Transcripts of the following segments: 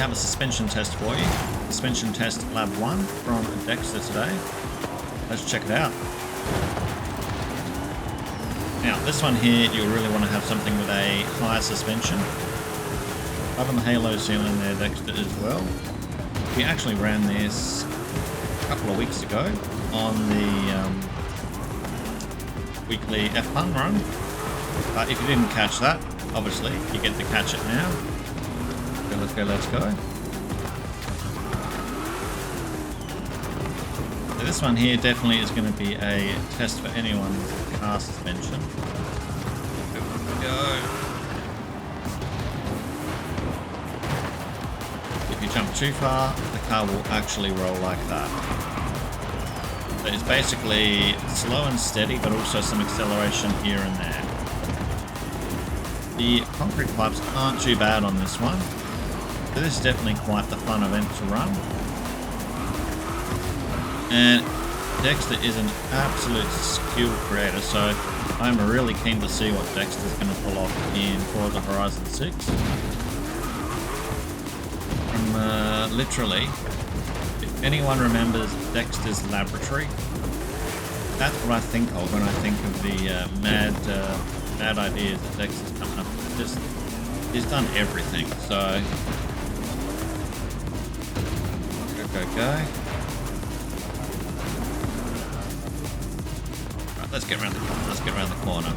have a suspension test for you. Suspension test lab 1 from Dexter today. Let's check it out. Now, this one here, you'll really want to have something with a higher suspension. Up on the halo ceiling there, Dexter, as well. We actually ran this a couple of weeks ago on the weekly F1 run. But if you didn't catch that, obviously, you get to catch it now. Okay, let's go, let's go. So this one here definitely is going to be a test for anyone's car suspension. Here we go. If you jump too far, the car will actually roll like that. So it's basically slow and steady, but also some acceleration here and there. The concrete pipes aren't too bad on this one. So this is definitely quite the fun event to run. And Dexter is an absolute skill creator, so I'm really keen to see what Dexter's going to pull off in Forza Horizon 6. From literally, if anyone remembers Dexter's laboratory, that's what I think of when I think of the mad ideas that Dexter's coming up with. He's done everything, so go. Let's get around the corner. Let's get around the corner.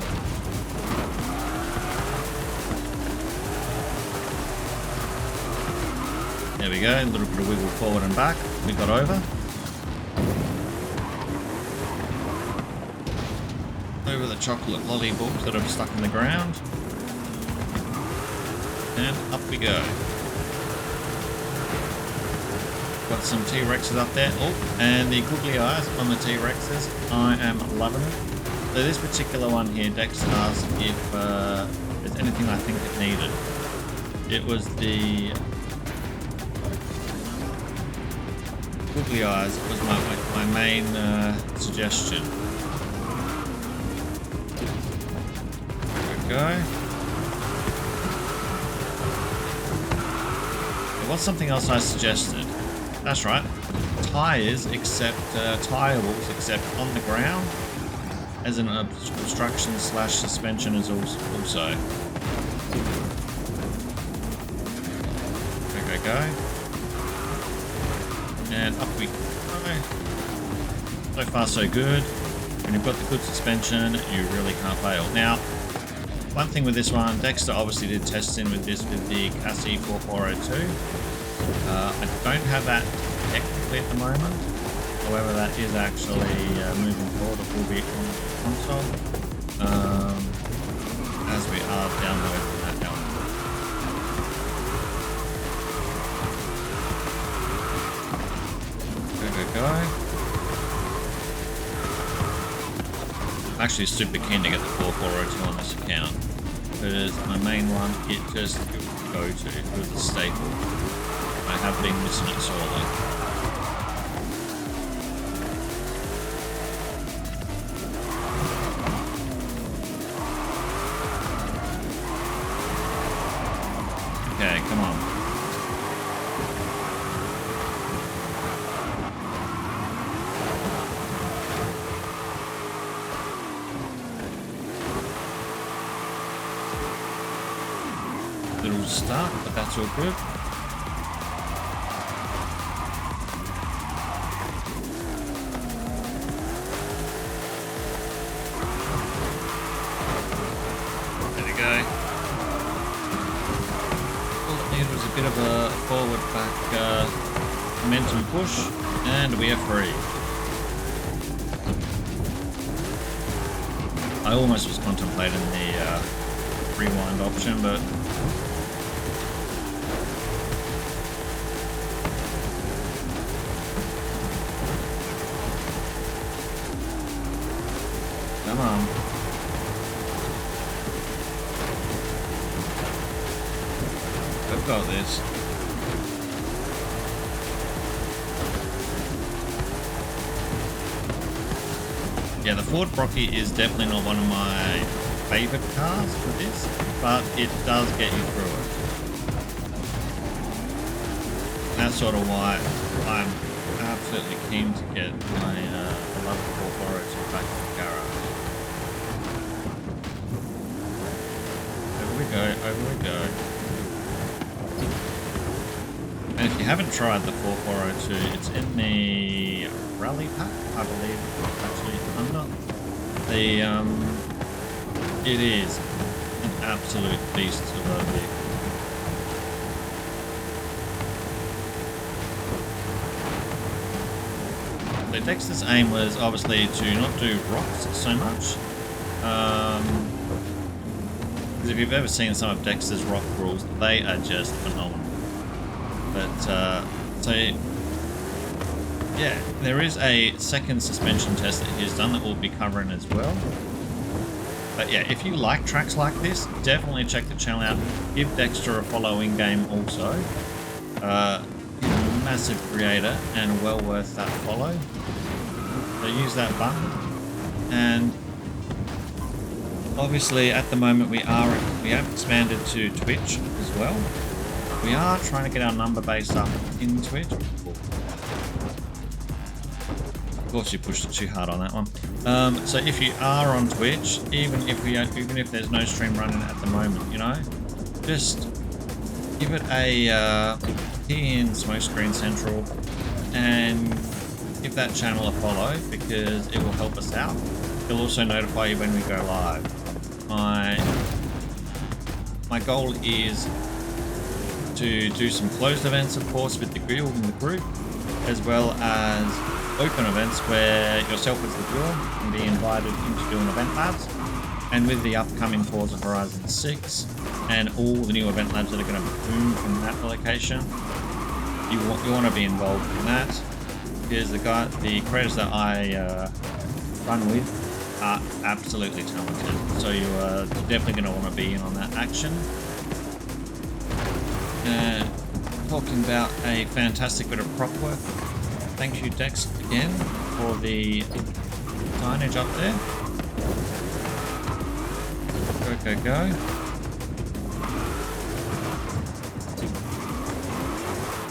There we go. A little bit of wiggle forward and back. We got over. Over the chocolate lolly balls that are stuck in the ground. And up we go. Got some T-Rexes up there. Oh, and the googly eyes on the T-Rexes. I am loving it. So this particular one here, Dex asked if there's anything I think it needed. It was the googly eyes was my main suggestion. There we go. There was something else I suggested. That's right. Tires, except tire walls, except on the ground, as an obstruction / suspension is also. Go. And up we go. So far so good. When you've got the good suspension, you really can't fail. Now, one thing with this one, Dexter obviously did testing with this with the Hesi 4402. I don't have that technically at the moment. However, that is actually moving forward. It will be on the console as we are downloading that now. Go. I'm actually super keen to get the 4402 on this account because my main one, it was a staple. I have been missing it sorely. Okay, come on. Little stuck, but that's all good. Bit of a forward back momentum push, and we are free. I almost was contemplating the rewind option, but come on. I've got this. Yeah, the Ford Brocky is definitely not one of my favourite cars for this, but it does get you through it. that's sort of why I'm absolutely keen to get my beloved 4402 back in the garage. Over we go, over we go. And if you haven't tried the 4402, it's in the rally pack, I believe. Actually, I'm not. It is an absolute beast of a vehicle. So Dexter's aim was obviously to not do rocks so much. Because if you've ever seen some of Dexter's rock crawls, they are just phenomenal. But, so, yeah, there is a second suspension test that he's done that we'll be covering as well. But yeah, if you like tracks like this, definitely check the channel out. Give Dexter a follow in-game also. He's a massive creator and well worth that follow. So use that button. And obviously at the moment we have expanded to Twitch as well. We are trying to get our number base up in Twitch. Of course, you pushed it too hard on that one. So if you are on Twitch, even if there's no stream running at the moment, you know, just give it a key in Smokescreen Central and give that channel a follow because it will help us out. It'll also notify you when we go live. My goal is to do some closed events, of course, with the guild and the group, as well as open events where yourself as the viewer can be invited into doing event labs. And with the upcoming Forza Horizon 6 and all the new event labs that are going to boom from that location, you want to be involved in that because the creators that I run with are absolutely talented. So you're definitely going to want to be in on that action. Talking about a fantastic bit of prop work. Thank you, Dex, again for the signage up there. Go, go, go.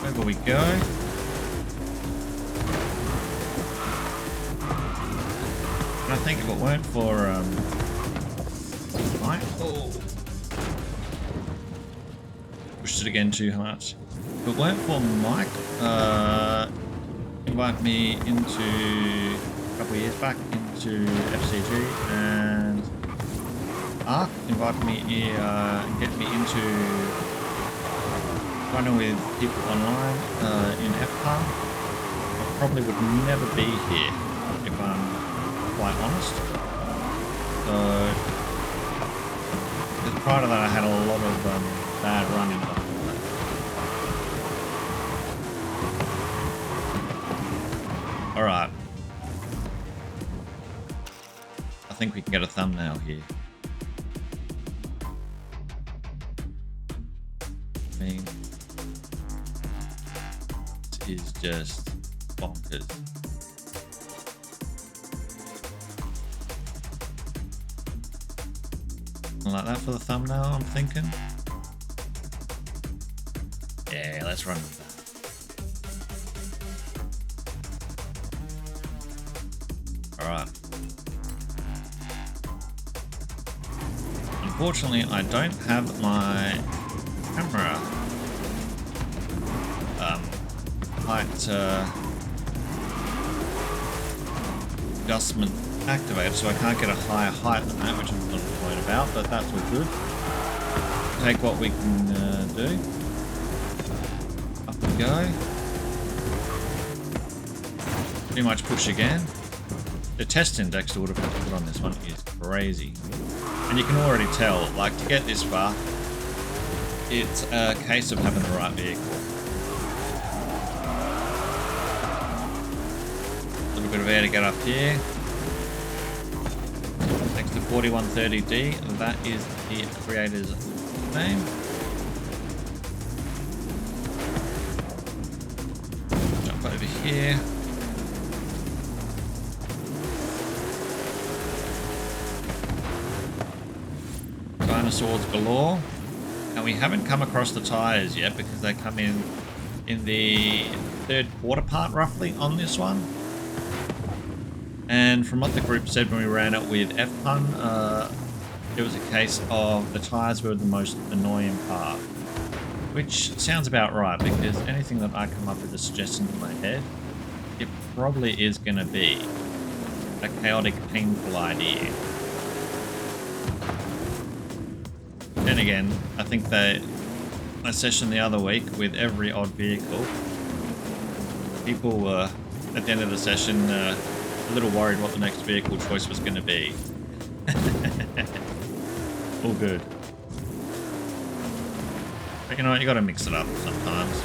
Over we go. And I think if it weren't for Mike, pushed it again too much. If it weren't for Mike, invite me into a couple of years back into FCG, and Ark invited me here and get me into running with people online in FH5. I probably would never be here if I'm quite honest. So prior to that, I had a lot of bad running. All right. I think we can get a thumbnail here. I mean, it is just bonkers. Something like that for the thumbnail, I'm thinking. Yeah, let's run with that. Alright. Unfortunately, I don't have my camera height adjustment activated, so I can't get a higher height than that, which I'm a little annoyed about, but that's all good. Take what we can do. Up we go. Pretty much push again. The test index that would have been put on this one is crazy. And you can already tell, like, to get this far, it's a case of having the right vehicle. A little bit of air to get up here. DEXTER 4130D, that is the creator's name. Jump over here. Dinosaurs galore. And we haven't come across the tires yet because they come in in the third quarter part roughly on this one. And from what the group said when we ran it with F1, it was a case of the tyres were the most annoying part. Which sounds about right, because anything that I come up with a suggestion in my head, it probably is going to be a chaotic, painful idea. Then again, I think that my session the other week with every odd vehicle, people were, at the end of the session, a little worried what the next vehicle choice was going to be. All good. But you know what, you got to mix it up sometimes.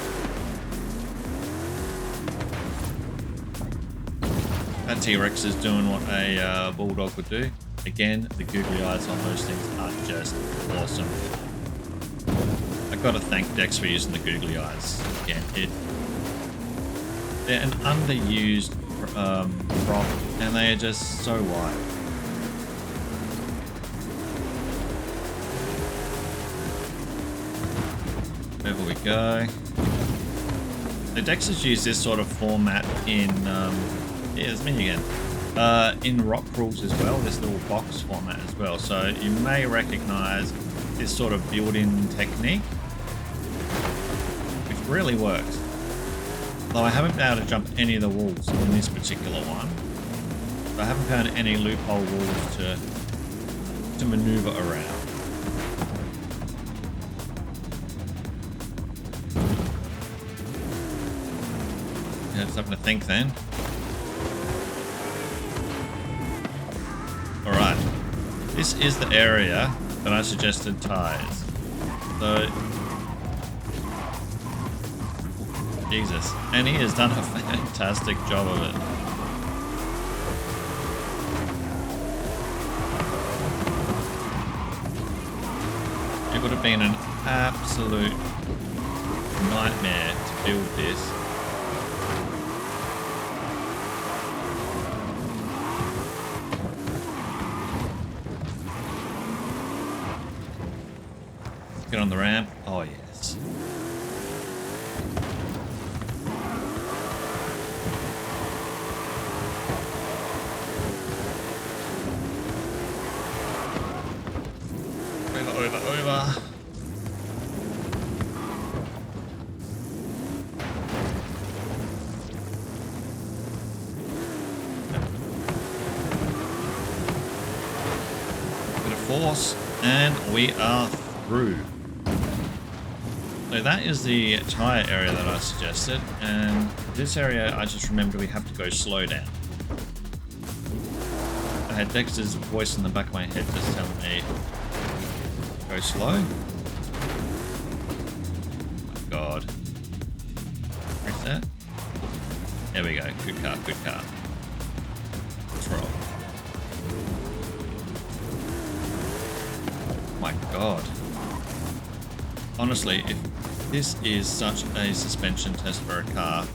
That T-Rex is doing what a bulldog would do. Again, the googly eyes on those things are just awesome. I've got to thank Dex for using the googly eyes. Again, they're an underused prop, and they are just so wide. Wherever we go. The Dexters use this sort of format in, yeah, it's me again. In Rockcrawls as well, this little box format as well. So you may recognize this sort of build-in technique, which really works. Though I haven't been able to jump any of the walls in this particular one. So I haven't found any loophole walls to maneuver around. Yeah, something to think then. Alright, this is the area that I suggested tyres. So, Jesus, and he has done a fantastic job of it. It would have been an absolute nightmare to build this. Get on the ramp. Oh, yes. Over. Bit of force, and we are through. So that is the tyre area that I suggested, and this area I just remembered we have to go slow down. I had Dexter's voice in the back of my head just telling me, go slow. Oh my God. Where's that? There we go, good car, good car. Let's roll. Oh my God. Honestly, if this is such a suspension test for a car.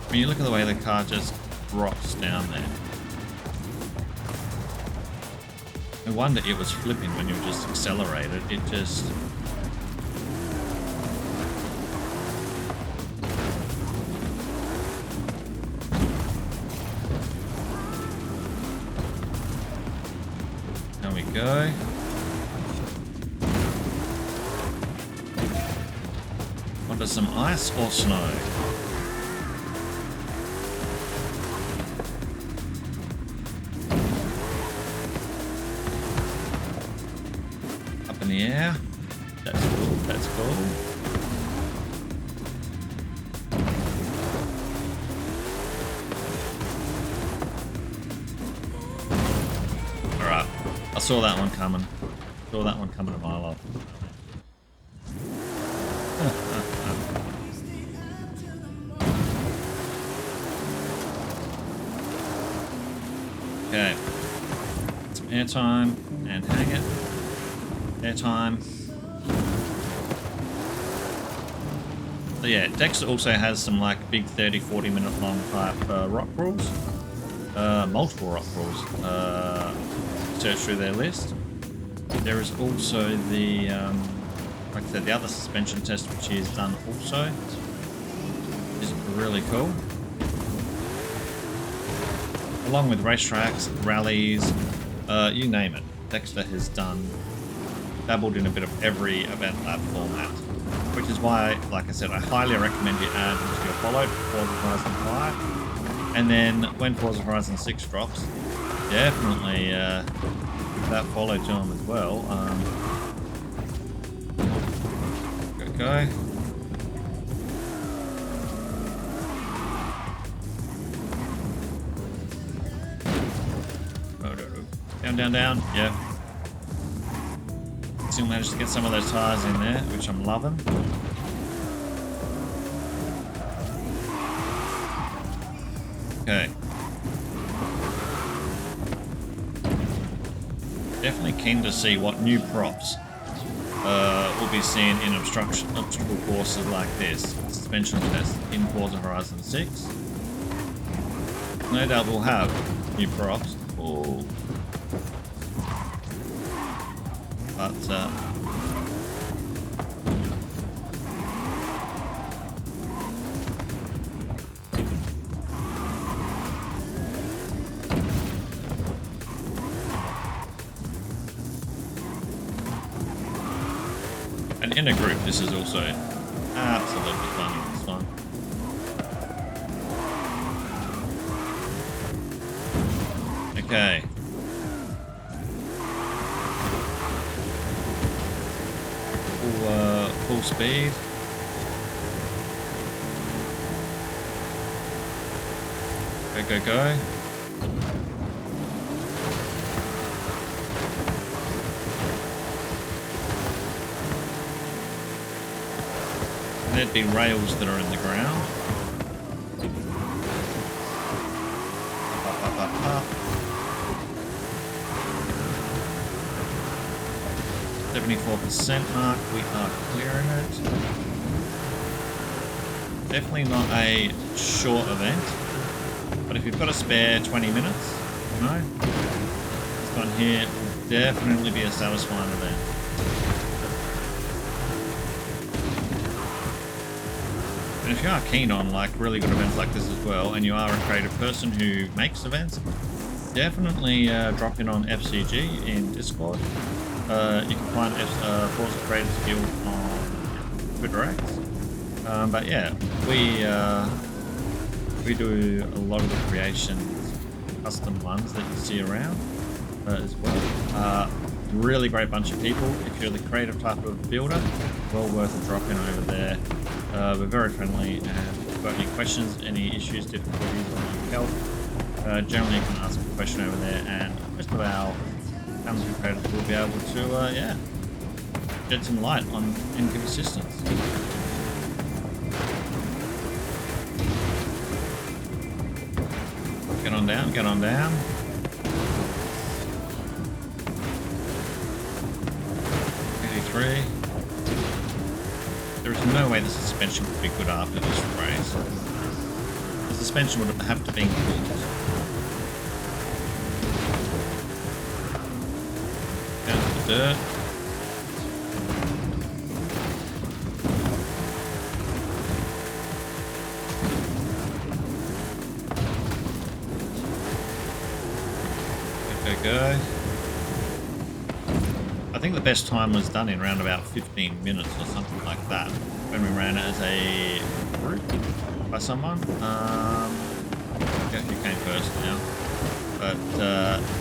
I mean, you look at the way the car just drops down there. No wonder it was flipping when you just accelerated. It just... There we go. Onto some ice or snow? Up in the air. That's cool, that's cool. I saw that one coming. Saw that one coming a mile off. Okay. Some airtime and hang it. Airtime. So yeah, Dexter also has some like big 30-40 minute long type rock crawls. Multiple rock crawls. Search through their list. There is also the, like I said, the other suspension test, which is done also, which is really cool. Along with racetracks, rallies, you name it. Dexter has dabbled in a bit of every event lab format, which is why, like I said, I highly recommend you add into your follow for Forza Horizon 5. And then when Forza Horizon 6 drops, definitely give that follow to them as well. Go. Down. Yeah. Still managed to get some of those tires in there, which I'm loving. Okay. Definitely keen to see what new props we'll be seeing in obstacle courses like this. Suspension test in Forza Horizon 6. No doubt we'll have new props. Oh. But and in a group, this is also absolutely fun. This one. Okay. Full speed. Go. There'd be rails that are in the ground. Up. 74% mark, we are clearing it. Definitely not a short event, but if you've got a spare 20 minutes, you know, this one here will definitely be a satisfying event. And if you are keen on like really good events like this as well, and you are a creative person who makes events, definitely drop in on FCG in Discord. You can find Forza Creators Guild on Twitter X. But yeah, we do a lot of the creations, custom ones that you see around as well. Really great bunch of people. If you're the creative type of builder, well worth a drop in over there. We're very friendly, and if you've got any questions, any issues, difficulties, or need help, generally you can ask a question over there, and most of our talented creators will be able to, shed some light on inconsistencies. Get on down. There is no way the suspension could be good after this race. The suspension would have to be cooled. Down to the dirt. Go. I think the best time was done in around about 15 minutes or something like that when we ran it as a group by someone. I forget who came first now, but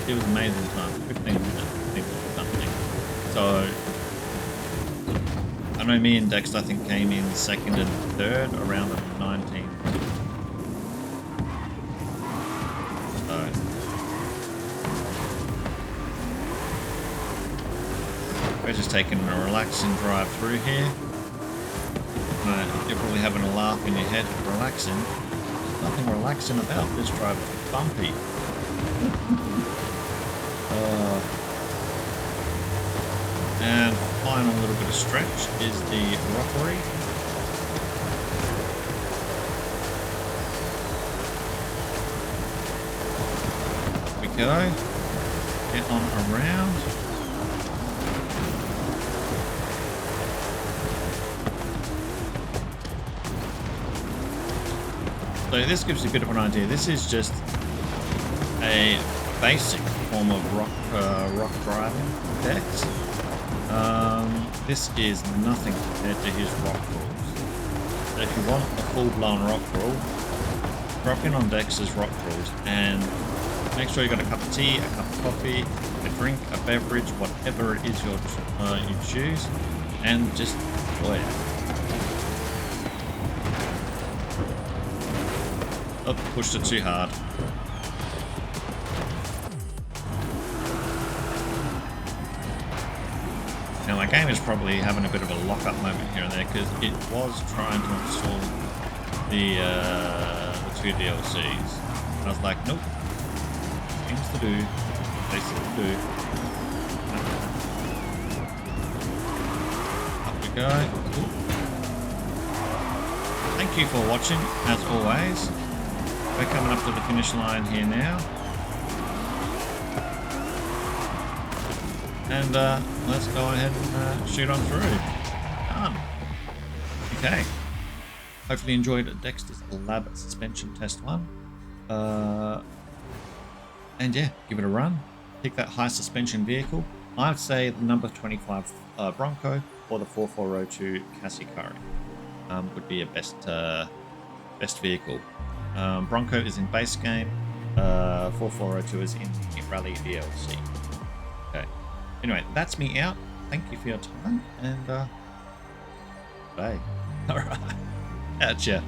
it was amazing time. 15 minutes, I think, or something. So I know me and Dexter, I think, came in second and third around the 19. We're just taking a relaxing drive through here. You're probably having a laugh in your head, relaxing. There's nothing relaxing about this drive, it's bumpy. And final little bit of stretch is the rockery. There we go. Get on around. So this gives you a bit of an idea. This is just a basic form of rock driving Dex. This is nothing compared to his rock crawls. So if you want a full-blown rock crawl, drop in on Dexter's rock crawls and make sure you got a cup of tea, a cup of coffee, a drink, a beverage, whatever it is you choose, and just enjoy it. Oh, pushed it too hard. Now my game is probably having a bit of a lock-up moment here and there because it was trying to install the 2 DLCs. And I was like, nope. Things to do. Places to do. Up we go. Cool. Thank you for watching, as always. We're coming up to the finish line here now. And let's go ahead and shoot on through. Done. Okay. Hopefully you enjoyed Dexter's Lab Suspension Test 1. And yeah, give it a run. Pick that high suspension vehicle. I'd say the number 25 Bronco or the 4402 Hesi would be a best vehicle. Bronco is in base game. 4402 is in the Rally DLC. Okay. Anyway, that's me out. Thank you for your time, and bye. All right. Gotcha.